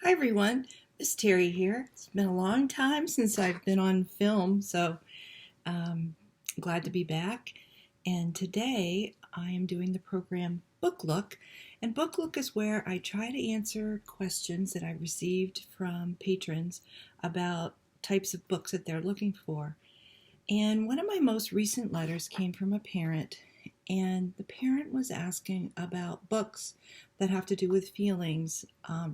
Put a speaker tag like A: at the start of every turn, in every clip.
A: Hi everyone, Miss Terry here. It's been a long time since I've been on film, so glad to be back. And today I am doing the program Book Look. And Book Look is where I try to answer questions that I received from patrons about types of books that they're looking for. And one of my most recent letters came from a parent, and the parent was asking about books that have to do with feelings.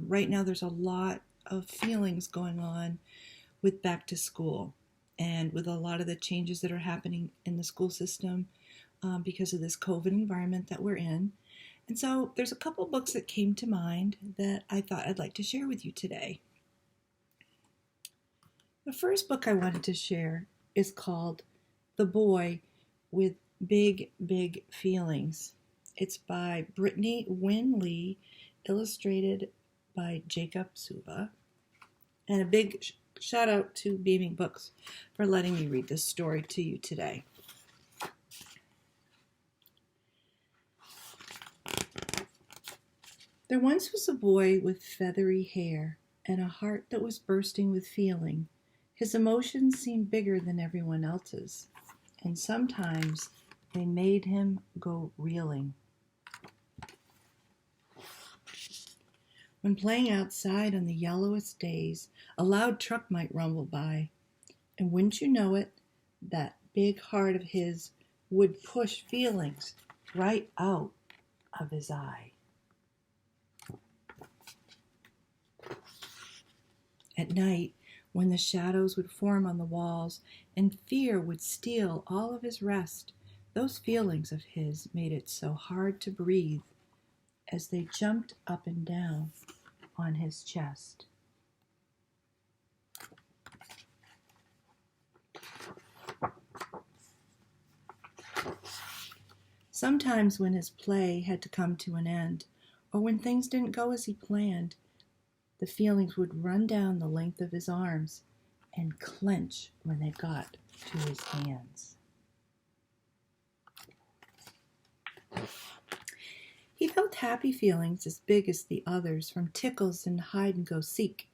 A: Right now, there's a lot of feelings going on with back to school and with a lot of the changes that are happening in the school system because of this COVID environment that we're in. And so there's a couple books that came to mind that I thought I'd like to share with you today. The first book I wanted to share is called The Boy with Big, Big Feelings. It's by Brittany Wynn Lee, illustrated by Jacob Suva. And a big shout out to Beaming Books for letting me read this story to you today. There once was a boy with feathery hair and a heart that was bursting with feeling. His emotions seemed bigger than everyone else's, and sometimes they made him go reeling. When playing outside on the yellowest days, a loud truck might rumble by, and wouldn't you know it, that big heart of his would push feelings right out of his eye. At night, when the shadows would form on the walls and fear would steal all of his rest, those feelings of his made it so hard to breathe as they jumped up and down on his chest. Sometimes when his play had to come to an end, or when things didn't go as he planned, the feelings would run down the length of his arms and clench when they got to his hands. He felt happy feelings as big as the others, from tickles and hide-and-go-seek,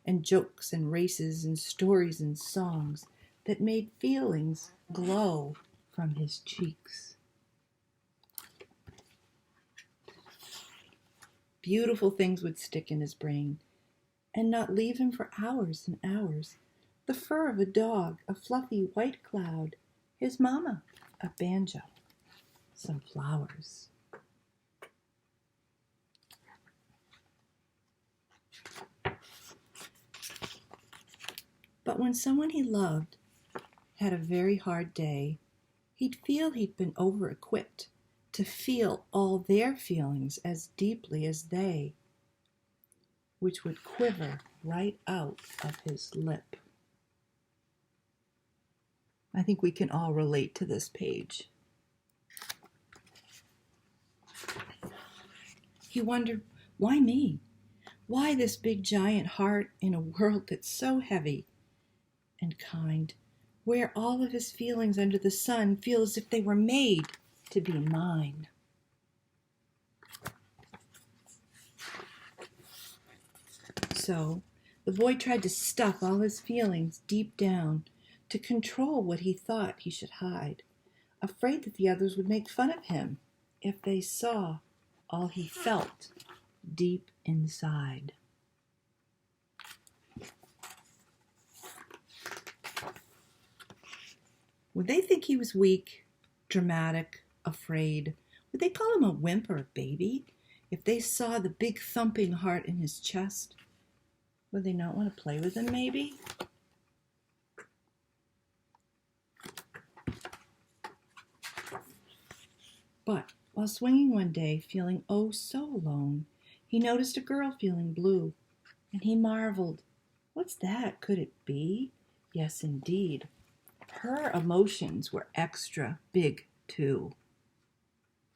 A: and jokes and races and stories and songs that made feelings glow from his cheeks. Beautiful things would stick in his brain and not leave him for hours and hours. The fur of a dog, a fluffy white cloud, his mama, a banjo, some flowers. But when someone he loved had a very hard day, he'd feel he'd been over-equipped to feel all their feelings as deeply as they, which would quiver right out of his lip. I think we can all relate to this page. He wondered, why me? Why this big giant heart in a world that's so heavy and kind, where all of his feelings under the sun feel as if they were made to be mine? So the boy tried to stuff all his feelings deep down to control what he thought he should hide, afraid that the others would make fun of him if they saw all he felt deep inside. Would they think he was weak, dramatic, afraid? Would they call him a wimp or a baby if they saw the big thumping heart in his chest? Would they not want to play with him, maybe? But while swinging one day, feeling oh so alone, he noticed a girl feeling blue, and he marveled, what's that? Could it be? Yes, indeed. Her emotions were extra big, too.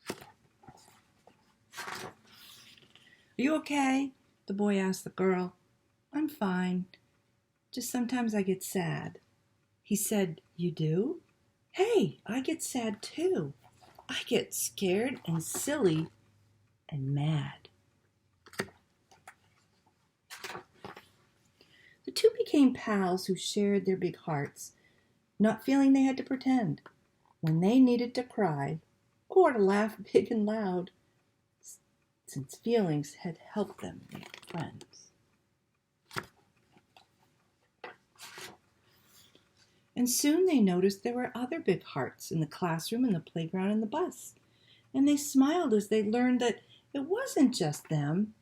A: Are you okay? The boy asked the girl. I'm fine. Just sometimes I get sad. He said, you do? Hey, I get sad too. I get scared and silly and mad. became pals who shared their big hearts, not feeling they had to pretend when they needed to cry or to laugh big and loud, since feelings had helped them make friends. And soon they noticed there were other big hearts in the classroom, in the playground, and the bus. And they smiled as they learned that it wasn't just them.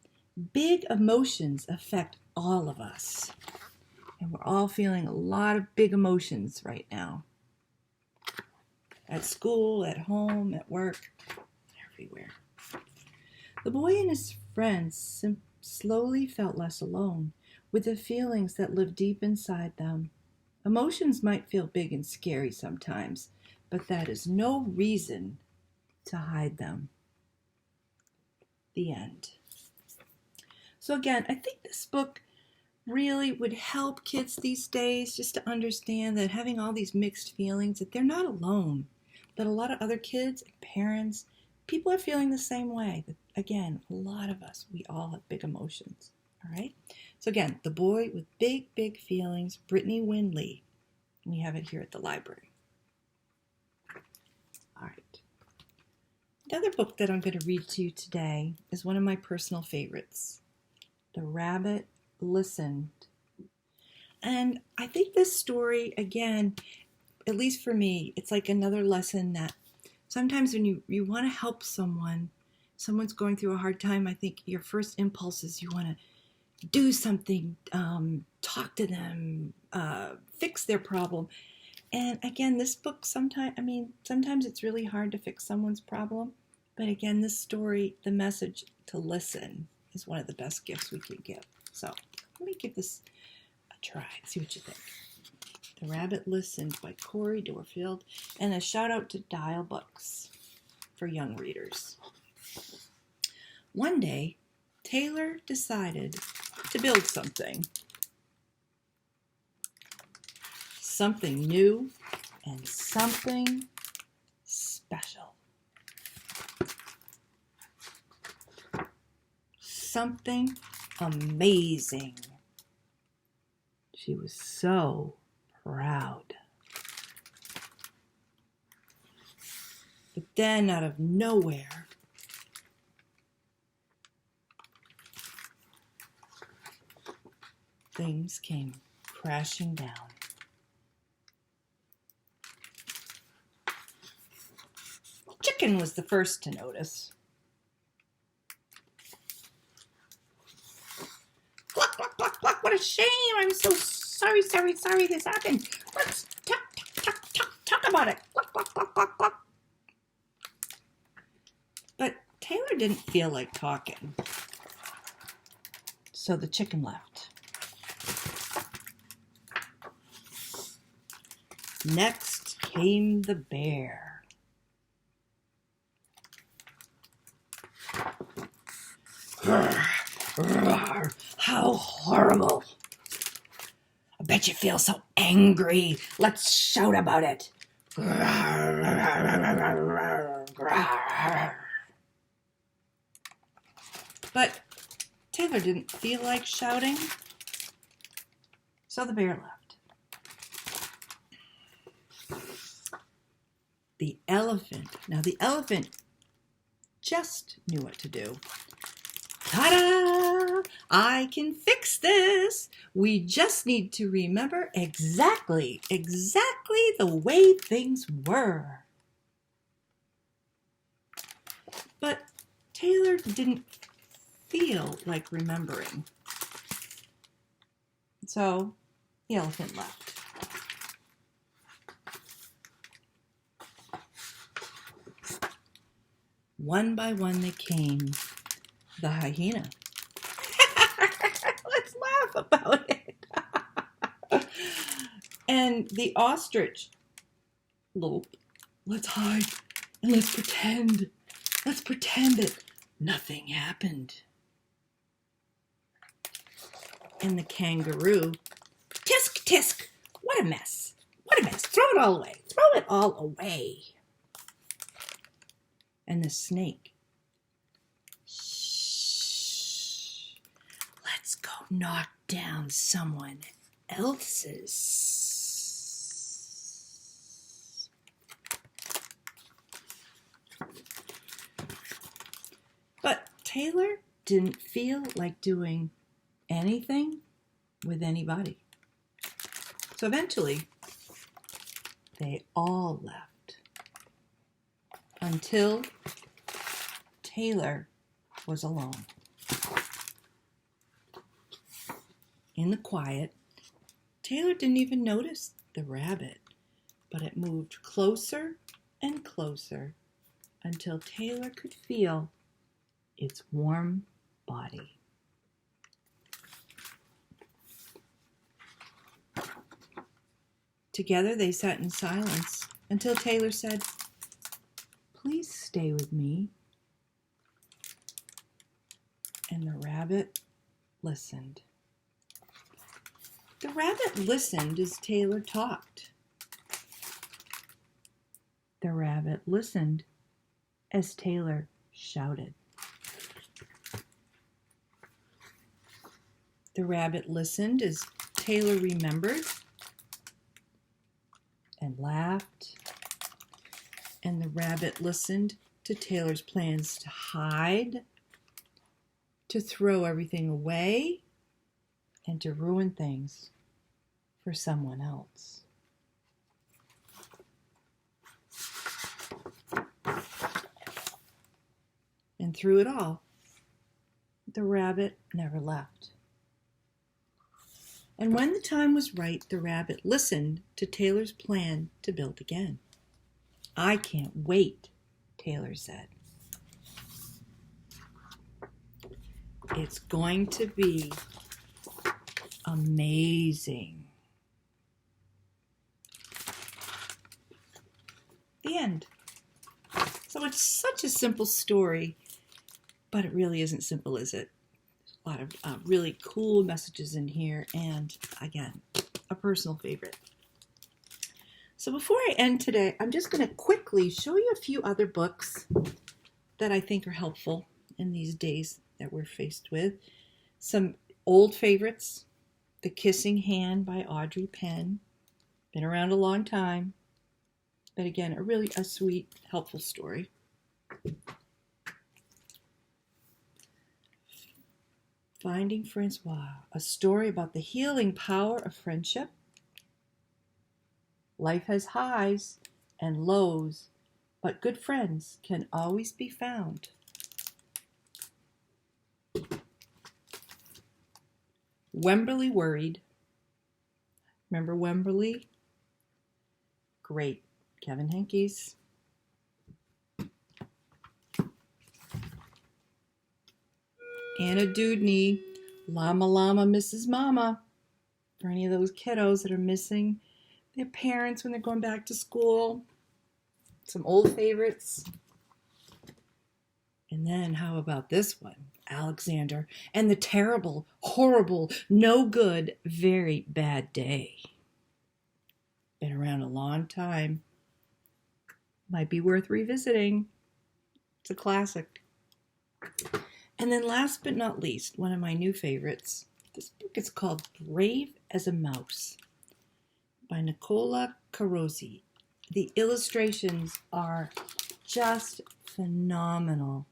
A: Big emotions affect all of us. And we're all feeling a lot of big emotions right now. At school, at home, at work, everywhere. The boy and his friends slowly felt less alone with the feelings that live deep inside them. Emotions might feel big and scary sometimes, but that is no reason to hide them. The end. So again, I think this book really would help kids these days just to understand that having all these mixed feelings, that they're not alone, that a lot of other kids and parents, people are feeling the same way. That, again, a lot of us, we all have big emotions. All right? So again, The Boy with Big, Big Feelings, Brittany Winley. We have it here at the library. All right. Another book that I'm going to read to you today is one of my personal favorites, The Rabbit Listened. And I think this story, again, at least for me, it's like another lesson that sometimes when you want to help someone's going through a hard time, I think your first impulse is you want to do something, talk to them, fix their problem. And again, this book sometimes it's really hard to fix someone's problem. But again, this story, the message to listen is one of the best gifts we can give. So let me give this a try and see what you think. The Rabbit Listened by Corey Dorfield. And a shout out to Dial Books for young readers. One day, Taylor decided to build something. Something new and something special. Something amazing. She was so proud. But then out of nowhere, things came crashing down. The chicken was the first to notice. Cluck, cluck, cluck, cluck, what a shame. I'm so sorry this happened. Let's talk about it. Cluck, cluck, cluck, cluck, cluck. But Taylor didn't feel like talking. So the chicken left. Next came the bear. How horrible. I bet you feel so angry. Let's shout about it. But Taylor didn't feel like shouting, so the bear left. The elephant. Now the elephant just knew what to do. Ta-da! I can fix this. We just need to remember exactly the way things were. But Taylor didn't feel like remembering. So the elephant left. One by one they came. The hyena. Let's laugh about it. And the ostrich. Lope. Let's hide and let's pretend. Let's pretend that nothing happened. And the kangaroo. Tisk, tisk. What a mess. What a mess. Throw it all away. Throw it all away. And the snake. Let's go knock down someone else's. But Taylor didn't feel like doing anything with anybody. So eventually, they all left until Taylor was alone. In the quiet, Taylor didn't even notice the rabbit, but it moved closer and closer until Taylor could feel its warm body. Together they sat in silence until Taylor said, "Please stay with me." And the rabbit listened. The rabbit listened as Taylor talked. The rabbit listened as Taylor shouted. The rabbit listened as Taylor remembered and laughed. And the rabbit listened to Taylor's plans to hide, to throw everything away, and to ruin things for someone else. And through it all, the rabbit never left. And when the time was right, the rabbit listened to Taylor's plan to build again. "I can't wait," Taylor said. "It's going to be amazing." The end. So it's such a simple story, but it really isn't simple, is it? There's a lot of really cool messages in here, and again, a personal favorite. So before I end today, I'm just going to quickly show you a few other books that I think are helpful in these days that we're faced with. Some old favorites: The Kissing Hand by Audrey Penn. Been around a long time, but again, a sweet, helpful story. Finding Francois, a story about the healing power of friendship. Life has highs and lows, but good friends can always be found. Wemberly Worried. Remember Wemberly? Great. Kevin Henkes. Anna Dewdney, Llama Llama Mrs. Mama. For any of those kiddos that are missing their parents when they're going back to school. Some old favorites. And then how about this one? Alexander and the Terrible, Horrible, No Good, Very Bad Day. Been around a long time. Might be worth revisiting. It's a classic. And then last but not least, one of my new favorites. This book is called Brave as a Mouse by Nicola Carozzi. The illustrations are just phenomenal.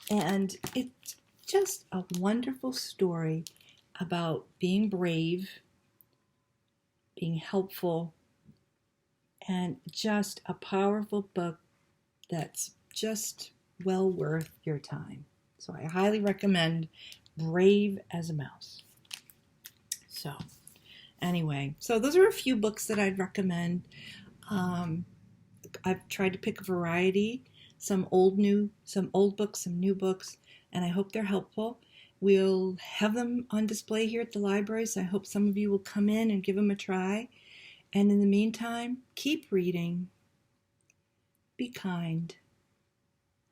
A: And it's just a wonderful story about being brave, being helpful, and just a powerful book that's just well worth your time. So I highly recommend Brave as a Mouse. So anyway, so those are a few books that I'd recommend. I've tried to pick a variety, some old books, some new books, and I hope they're helpful. We'll have them on display here at the library, so I hope some of you will come in and give them a try. And in the meantime, keep reading, be kind,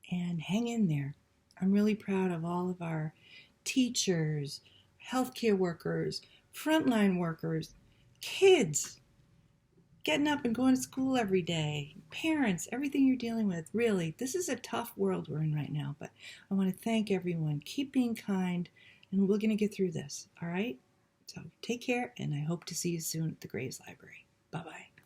A: and hang in there. I'm really proud of all of our teachers, healthcare workers, frontline workers, kids, getting up and going to school every day, parents, everything you're dealing with. Really, this is a tough world we're in right now, but I want to thank everyone. Keep being kind, and we're going to get through this, all right? So take care, and I hope to see you soon at the Graves Library. Bye-bye.